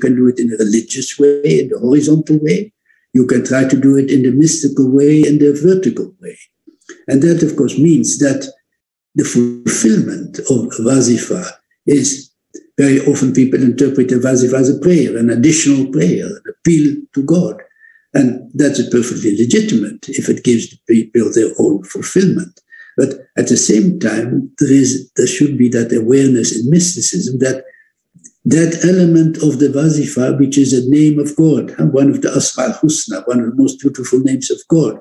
can do it in a religious way, in the horizontal way. You can try to do it in the mystical way, in the vertical way. And that, of course, means that the fulfillment of Wazifa is, very often people interpret the Wazifa as a prayer, an additional prayer, an appeal to God. And that's perfectly legitimate if it gives the people their own fulfillment. But at the same time, there should be that awareness in mysticism that that element of the Wazifa, which is a name of God, one of the Asma al-Husna, one of the most beautiful names of God,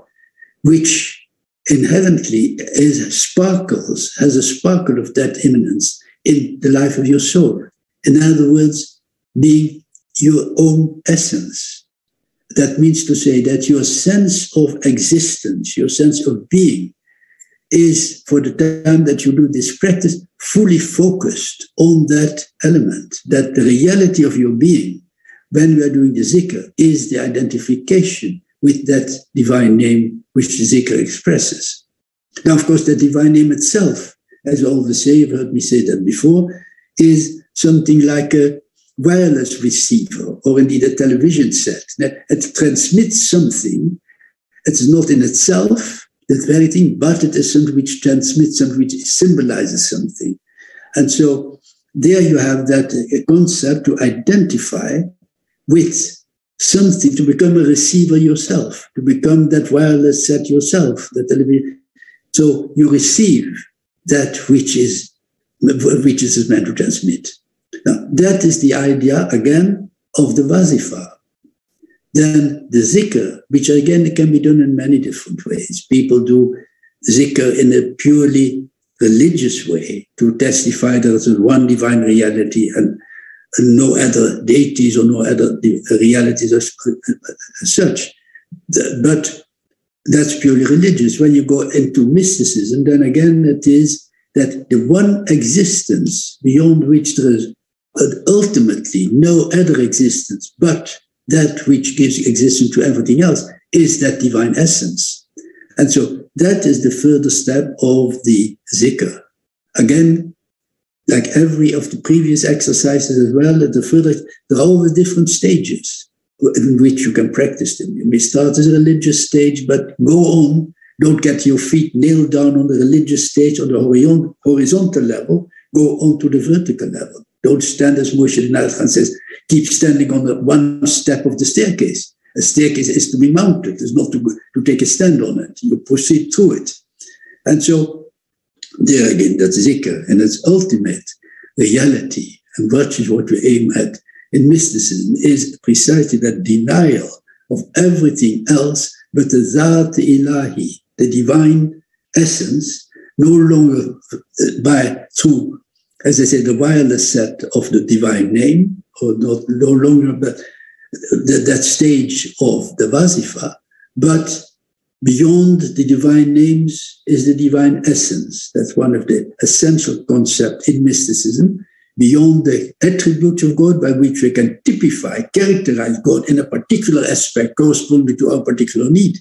which inherently has a sparkle of that immanence in the life of your soul. In other words, being your own essence. That means to say that your sense of existence, your sense of being, is, for the time that you do this practice, fully focused on that element, that the reality of your being, when we are doing the Zikr, is the identification with that divine name which the Zikr expresses. Now, of course, the divine name itself, as I always say, you've heard me say that before, is something like a wireless receiver or indeed a television set. It transmits something. It's not in itself that very thing, but it is something which transmits, something which symbolizes something. And so there you have that concept to identify with something, to become a receiver yourself, to become that wireless set yourself, the television. So you receive that which is meant to transmit. Now, that is the idea, again, of the Wazifa. Then the Zikr, which again can be done in many different ways. People do Zikr in a purely religious way to testify that there is one divine reality and no other deities or no other realities as such. But that's purely religious. When you go into mysticism, then again it is that the one existence beyond which there is ultimately no other existence but that which gives existence to everything else is that divine essence. And so that is the further step of the Zikr. Again, like every of the previous exercises as well, there are always different stages in which you can practice them. You may start as a religious stage, but go on. Don't get your feet nailed down on the religious stage on the horizontal level. Go on to the vertical level. Don't stand as Moshe Inayat says, keep standing on the one step of the staircase. A staircase is to be mounted. It's not to take a stand on it. You proceed through it. And so there again, that's Zikr, and its ultimate reality, and what is what we aim at in mysticism, is precisely that denial of everything else but the Zat Ilahi, the divine essence, no longer through, as I say, the wireless set of the divine name, or no longer but that stage of the Wazifa, but beyond the divine names is the divine essence. That's one of the essential concepts in mysticism, beyond the attributes of God by which we can typify, characterize God in a particular aspect corresponding to our particular need.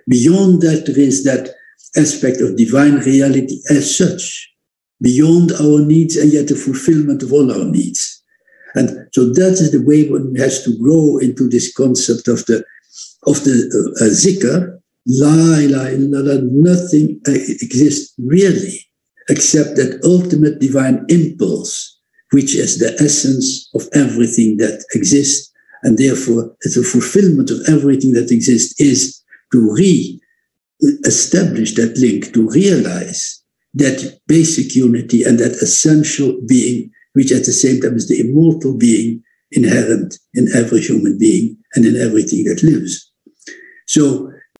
Beyond that, there is that aspect of divine reality as such, beyond our needs and yet the fulfillment of all our needs. And so that is the way one has to grow into this concept of the Zikr. La ilaha illallah, nothing exists really except that ultimate divine impulse, which is the essence of everything that exists. And therefore, the fulfillment of everything that exists is to re-establish that link, to realize that basic unity and that essential being, which at the same time is the immortal being inherent in every human being and in everything that lives. So